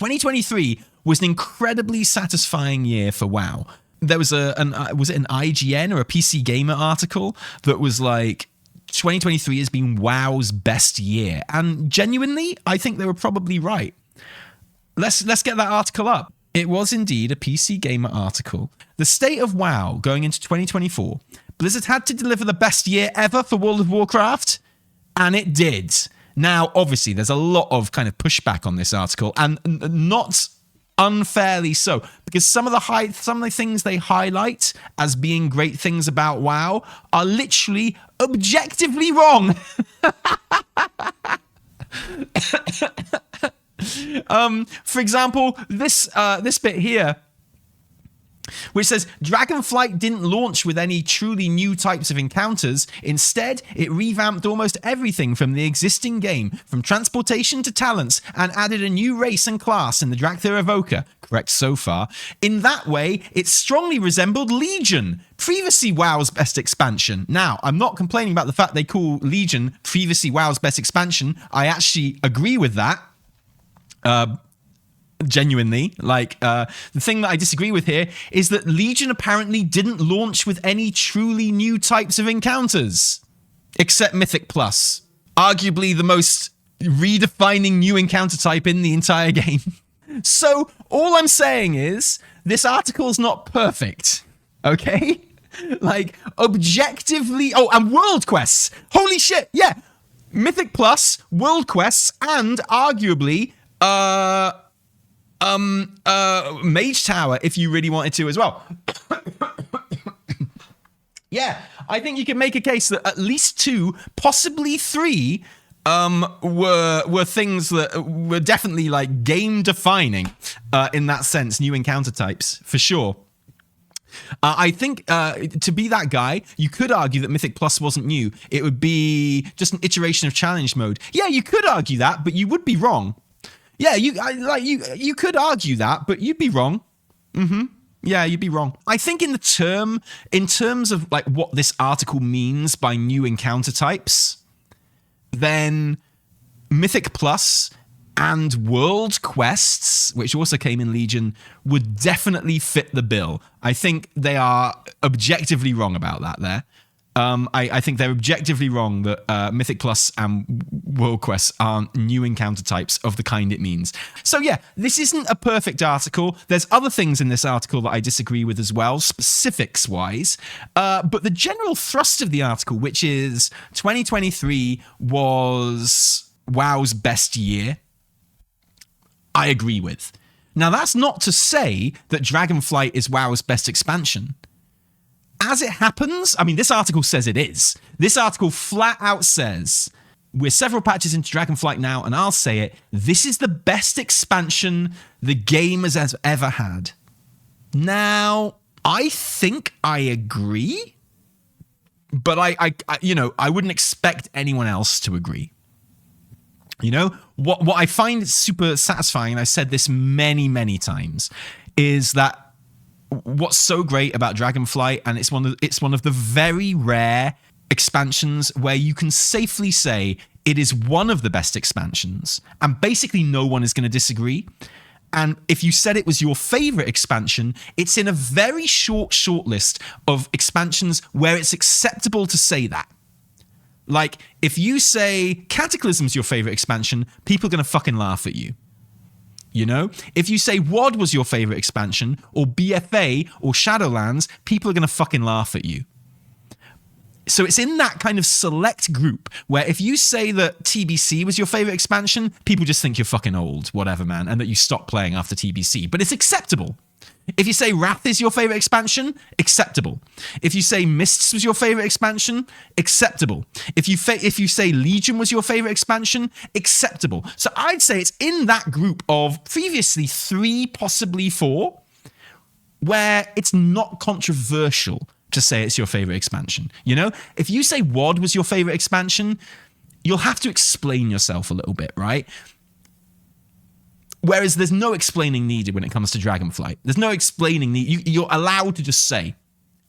2023 was an incredibly satisfying year for WoW. There was was it an IGN or a PC Gamer article that was like, 2023 has been WoW's best year. And genuinely, I think they were probably right. Let's get that article up. It was indeed a PC Gamer article. The state of WoW going into 2024. Blizzard had to deliver the best year ever for World of Warcraft, and it did. Now, obviously, there's a lot of kind of pushback on this article, and not unfairly so, because some of the things they highlight as being great things about WoW are literally objectively wrong. For example, this bit here, which says Dragonflight didn't launch with any truly new types of encounters. Instead, it revamped almost everything from the existing game, from transportation to talents, and added a new race and class in the Drakthir Evoker. Correct so far. In that way, it strongly resembled Legion, previously WoW's best expansion. Now, I'm not complaining about the fact they call Legion previously WoW's best expansion. I actually agree with that. Genuinely, the thing that I disagree with here is that Legion apparently didn't launch with any truly new types of encounters, except Mythic Plus, arguably the most redefining new encounter type in the entire game. So all I'm saying is this article's not perfect, okay? Like, objectively, and world quests, holy shit, yeah, Mythic Plus, world quests, and arguably Mage Tower, if you really wanted to as well. Yeah, I think you can make a case that at least 2, possibly 3, were things that were definitely like game defining in that sense, new encounter types for sure. I think to be that guy, you could argue that Mythic Plus wasn't new. It would be just an iteration of challenge mode. Yeah, you could argue that, but you would be wrong. Yeah, you could argue that, but you'd be wrong. Yeah, you'd be wrong. I think in terms of like what this article means by new encounter types, then Mythic Plus and World Quests, which also came in Legion, would definitely fit the bill. I think they are objectively wrong about that there. I think they're objectively wrong that Mythic Plus and World Quests aren't new encounter types of the kind it means. So yeah, this isn't a perfect article. There's other things in this article that I disagree with as well, specifics-wise. But the general thrust of the article, which is 2023 was WoW's best year, I agree with. Now, that's not to say that Dragonflight is WoW's best expansion. As it happens, I mean, this article says it is. This article flat out says, we're several patches into Dragonflight now, and I'll say it, this is the best expansion the game has ever had. Now, I think I agree, but I wouldn't expect anyone else to agree. You know, what I find super satisfying, and I said this many, many times, is that what's so great about Dragonflight, and it's one of the very rare expansions where you can safely say it is one of the best expansions, and basically no one is going to disagree. And if you said it was your favorite expansion, it's in a very short list of expansions where it's acceptable to say that. Like, if you say Cataclysm's your favorite expansion, people are going to fucking laugh at you. You know, if you say WoD was your favorite expansion, or BFA, or Shadowlands, people are going to fucking laugh at you. So it's in that kind of select group where if you say that TBC was your favorite expansion, people just think you're fucking old, whatever, man, and that you stopped playing after TBC. But it's acceptable. If you say Wrath is your favorite expansion, acceptable. If you say Mists was your favorite expansion, acceptable. If you say Legion was your favorite expansion, acceptable. So I'd say it's in that group of previously 3, possibly 4, where it's not controversial to say it's your favorite expansion. You know, if you say WoD was your favorite expansion, you'll have to explain yourself a little bit, right? Whereas there's no explaining needed when it comes to Dragonflight. There's no explaining needed. You're allowed to just say,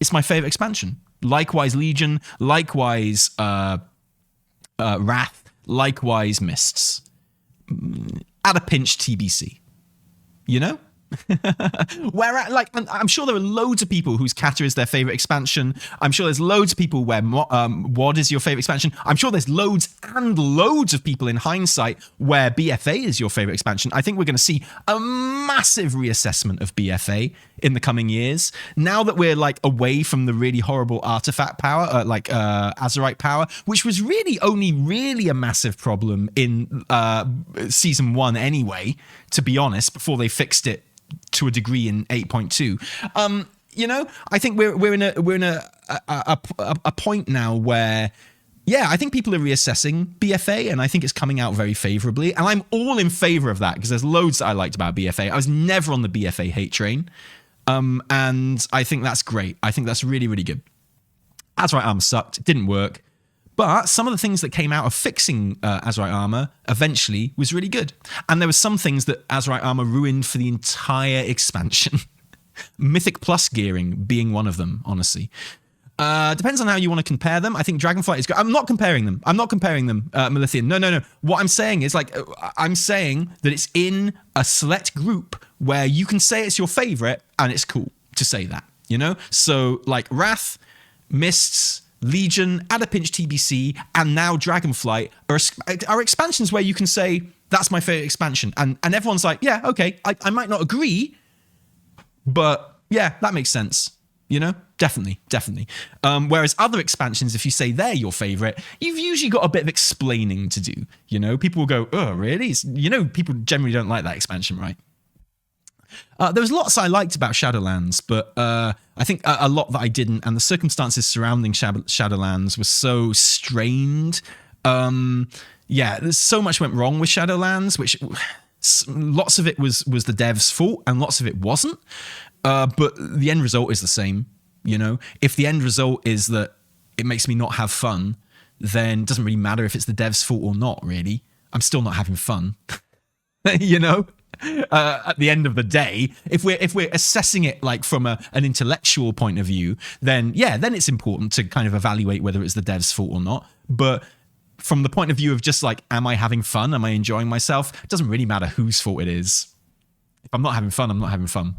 it's my favorite expansion. Likewise Legion, likewise Wrath, likewise Mists. At a pinch TBC. you know? Where, like, I'm sure there are loads of people whose Kata is their favorite expansion. I'm sure there's loads of people where WoD is your favorite expansion. I'm sure there's loads and loads of people in hindsight where BFA is your favorite expansion. I think we're going to see a massive reassessment of BFA in the coming years. Now that we're like away from the really horrible artifact power, Azerite power, which was really only really a massive problem in season 1 anyway, to be honest, before they fixed it to a degree in 8.2. You know, I think we're in a point now where, yeah, I think people are reassessing BFA, and I think it's coming out very favorably, and I'm all in favor of that because there's loads that I liked about BFA. I was never on the BFA hate train, and I think that's great. I think that's really, really good. Azerite Armor sucked. It didn't work. But some of the things that came out of fixing Azerite Armor eventually was really good. And there were some things that Azerite Armor ruined for the entire expansion. Mythic Plus gearing being one of them, honestly. Depends on how you want to compare them. I think Dragonflight is good. I'm not comparing them, Melithian. No. What I'm saying is, like, I'm saying that it's in a select group where you can say it's your favorite, and it's cool to say that, you know? So, like, Wrath, Mists, Legion, at a pinch TBC, and now Dragonflight are expansions where you can say, that's my favorite expansion. And everyone's like, yeah, okay, I might not agree, but yeah, that makes sense. You know, definitely. Whereas other expansions, if you say they're your favorite, you've usually got a bit of explaining to do. You know, people will go, oh, really? You know, people generally don't like that expansion, right? There was lots I liked about Shadowlands, but I think a lot that I didn't, and the circumstances surrounding Shadowlands were so strained. Yeah, there's so much went wrong with Shadowlands, which lots of it was the devs' fault, and lots of it wasn't. But the end result is the same, you know? If the end result is that it makes me not have fun, then it doesn't really matter if it's the devs' fault or not, really. I'm still not having fun, you know? At the end of the day, if we're assessing it like from an intellectual point of view, then yeah, then it's important to kind of evaluate whether it's the dev's fault or not. But from the point of view of just like, am I having fun? Am I enjoying myself? It doesn't really matter whose fault it is. If I'm not having fun, I'm not having fun.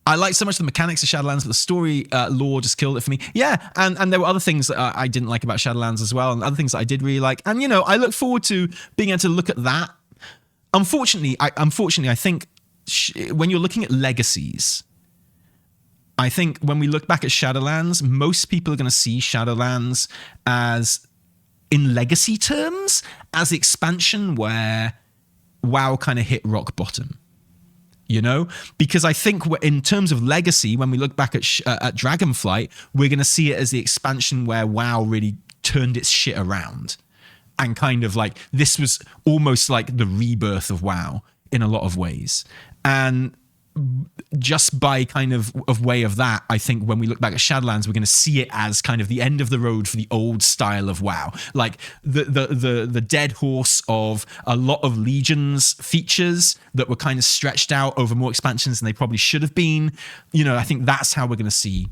I like so much the mechanics of Shadowlands, but the story lore just killed it for me. Yeah, and there were other things that I didn't like about Shadowlands as well, and other things that I did really like. And, you know, I look forward to being able to look at that. Unfortunately, I think when you're looking at legacies, I think when we look back at Shadowlands, most people are going to see Shadowlands as, in legacy terms, as the expansion where WoW kind of hit rock bottom. You know, because I think in terms of legacy, when we look back at Dragonflight, we're going to see it as the expansion where WoW really turned its shit around. And kind of like, this was almost like the rebirth of WoW in a lot of ways. And just by kind of way of that, I think when we look back at Shadowlands, we're going to see it as kind of the end of the road for the old style of WoW. Like the dead horse of a lot of Legion's features that were kind of stretched out over more expansions than they probably should have been. You know, I think that's how we're going to see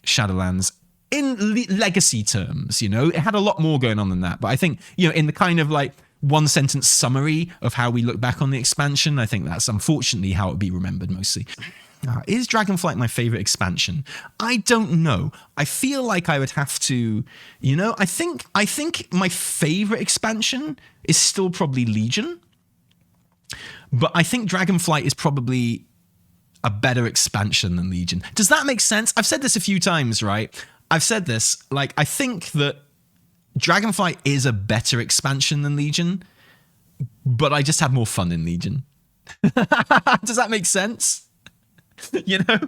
Shadowlands in legacy terms. You know, it had a lot more going on than that. But I think, you know, in the kind of like one sentence summary of how we look back on the expansion, I think that's unfortunately how it would be remembered mostly. Is Dragonflight my favorite expansion? I don't know. I feel like I would have to, you know, I think my favorite expansion is still probably Legion. But I think Dragonflight is probably a better expansion than Legion. Does that make sense? I've said this a few times, right? I've said this, like, I think that Dragonflight is a better expansion than Legion, but I just had more fun in Legion. Does that make sense? You know?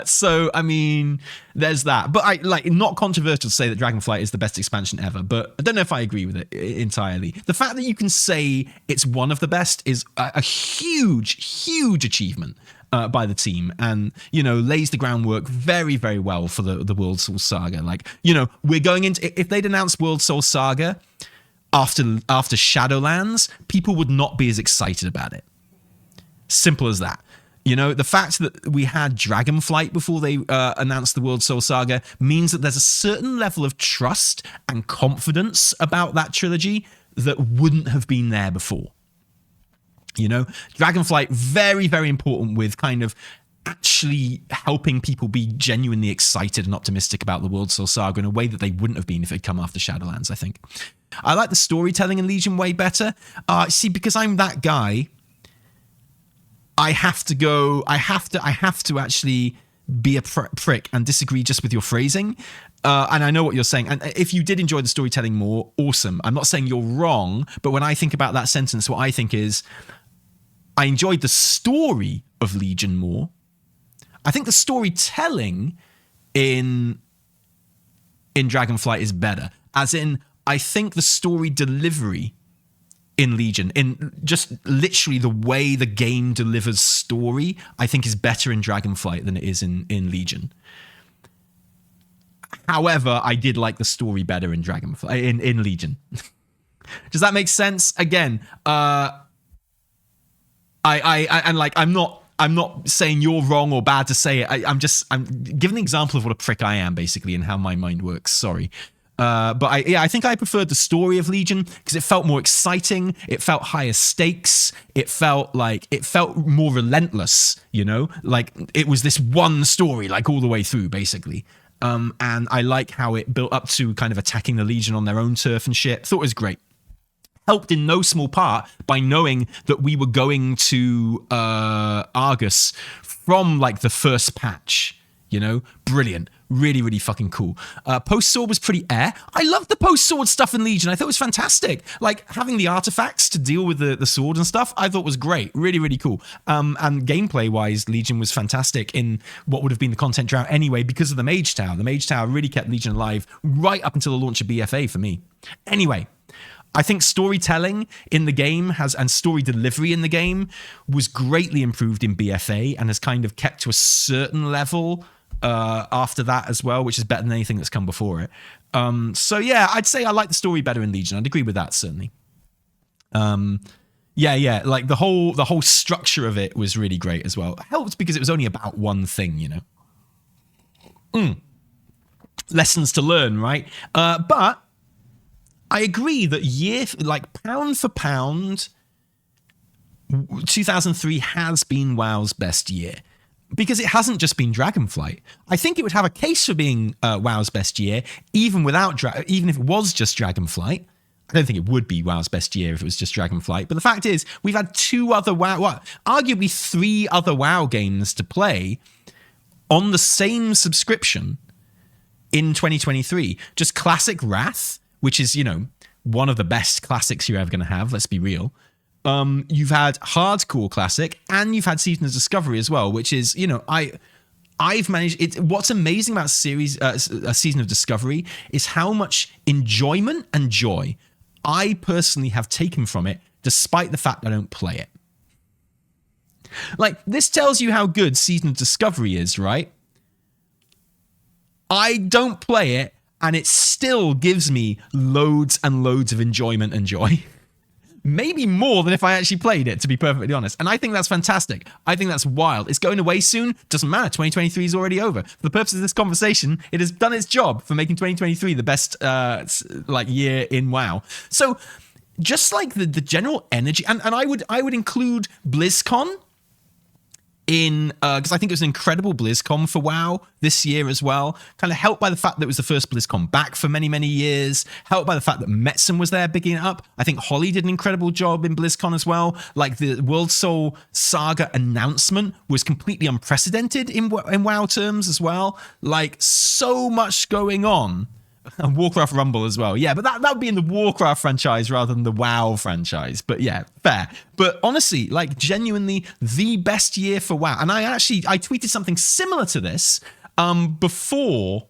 So, I mean, there's that. But I like, not controversial to say that Dragonflight is the best expansion ever, but I don't know if I agree with it entirely. The fact that you can say it's one of the best is a huge, huge achievement by the team, and, you know, lays the groundwork very, very well for the World Soul Saga. Like, you know, we're going into, if they'd announced World Soul Saga after Shadowlands, people would not be as excited about it. Simple as that. You know, the fact that we had Dragonflight before they announced the World Soul Saga means that there's a certain level of trust and confidence about that trilogy that wouldn't have been there before. You know, Dragonflight, very, very important with kind of actually helping people be genuinely excited and optimistic about the World Soul Saga in a way that they wouldn't have been if it had come after Shadowlands, I think. I like the storytelling in Legion way better. See, because I'm that guy, I have to actually be a prick and disagree just with your phrasing. And I know what you're saying. And if you did enjoy the storytelling more, awesome. I'm not saying you're wrong, but when I think about that sentence, what I think is I enjoyed the story of Legion more. I think the storytelling in Dragonflight is better. As in, I think the story delivery in Legion, in just literally the way the game delivers story, I think is better in Dragonflight than it is in Legion. However, I did like the story better in Dragonflight in Legion. Does that make sense? Again, I'm not saying you're wrong or bad to say it. I'm giving an example of what a prick I am, basically, and how my mind works. Sorry. But I think I preferred the story of Legion because it felt more exciting. It felt higher stakes. It felt more relentless, you know, like it was this one story, like all the way through, basically. And I like how it built up to kind of attacking the Legion on their own turf and shit. Thought it was great. Helped in no small part by knowing that we were going to Argus from like the first patch, you know? Brilliant. Really, really fucking cool. Post-sword was pretty air. I loved the post-sword stuff in Legion. I thought it was fantastic. Like, having the artifacts to deal with the sword and stuff, I thought was great. Really, really cool. And gameplay-wise, Legion was fantastic in what would have been the content drought anyway because of the Mage Tower. The Mage Tower really kept Legion alive right up until the launch of BFA for me. Anyway, I think storytelling in the game and story delivery in the game was greatly improved in BFA and has kind of kept to a certain level after that as well, which is better than anything that's come before it. So yeah, I'd say I like the story better in Legion. I'd agree with that, certainly. Yeah, like the whole structure of it was really great as well. It helped because it was only about one thing, you know. Lessons to learn, right? But I agree that pound for pound, 2003 has been WoW's best year. Because it hasn't just been Dragonflight. I think it would have a case for being WoW's best year, even if it was just Dragonflight. I don't think it would be WoW's best year if it was just Dragonflight. But the fact is, we've had arguably 3 other WoW games to play on the same subscription in 2023. Just Classic Wrath, which is, you know, one of the best classics you're ever going to have, let's be real. You've had Hardcore Classic and you've had Season of Discovery as well, which is, you know, I've managed it. What's amazing about a Season of Discovery is how much enjoyment and joy I personally have taken from it, despite the fact I don't play it. Like, this tells you how good Season of Discovery is, right? I don't play it, and it still gives me loads and loads of enjoyment and joy. Maybe more than if I actually played it, to be perfectly honest. And I think that's fantastic. I think that's wild. It's going away soon. Doesn't matter. 2023 is already over. For the purposes of this conversation, it has done its job for making 2023 the best year in WoW. So just like the general energy, and I would include BlizzCon in because I think it was an incredible BlizzCon for WoW this year as well. Kind of helped by the fact that it was the first BlizzCon back for many, many years. Helped by the fact that Metzen was there bigging it up. I think Holly did an incredible job in BlizzCon as well. Like, the World Soul Saga announcement was completely unprecedented in WoW terms as well. Like, so much going on. And Warcraft Rumble as well. Yeah, but that would be in the Warcraft franchise rather than the WoW franchise. But yeah, fair. But honestly, like, genuinely the best year for WoW. And I tweeted something similar to this before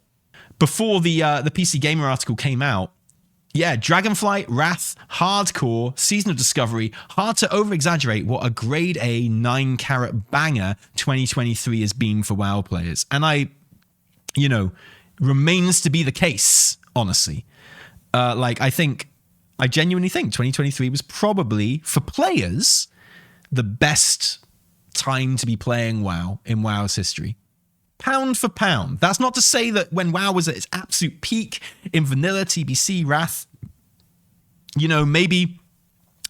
the PC Gamer article came out. Yeah, Dragonflight, Wrath, Hardcore, Season of Discovery. Hard to over-exaggerate what a grade A 9-carat banger 2023 has been for WoW players. And remains to be the case, honestly. I genuinely think 2023 was probably, for players, the best time to be playing WoW in WoW's history. Pound for pound. That's not to say that when WoW was at its absolute peak in vanilla, TBC, Wrath, maybe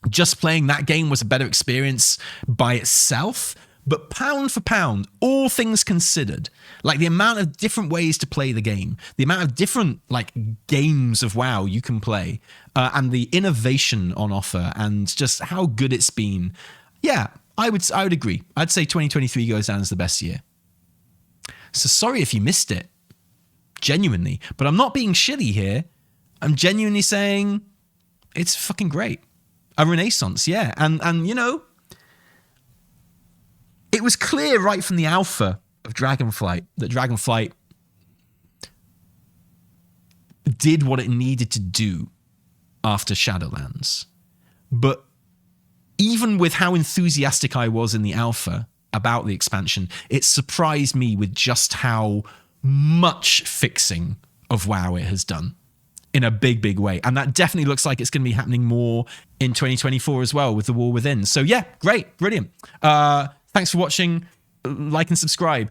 just playing that game was a better experience by itself. But pound for pound, all things considered, like the amount of different ways to play the game, the amount of different like games of WoW you can play, and the innovation on offer, and just how good it's been. Yeah, I would agree. I'd say 2023 goes down as the best year. So sorry if you missed it, genuinely. But I'm not being shitty here. I'm genuinely saying it's fucking great. A renaissance, yeah. And you know, it was clear right from the alpha of Dragonflight that Dragonflight did what it needed to do after Shadowlands. But even with how enthusiastic I was in the alpha about the expansion, it surprised me with just how much fixing of WoW it has done in a big, big way. And that definitely looks like it's going to be happening more in 2024 as well with the War Within. So yeah, great, brilliant. Thanks for watching. Like and subscribe.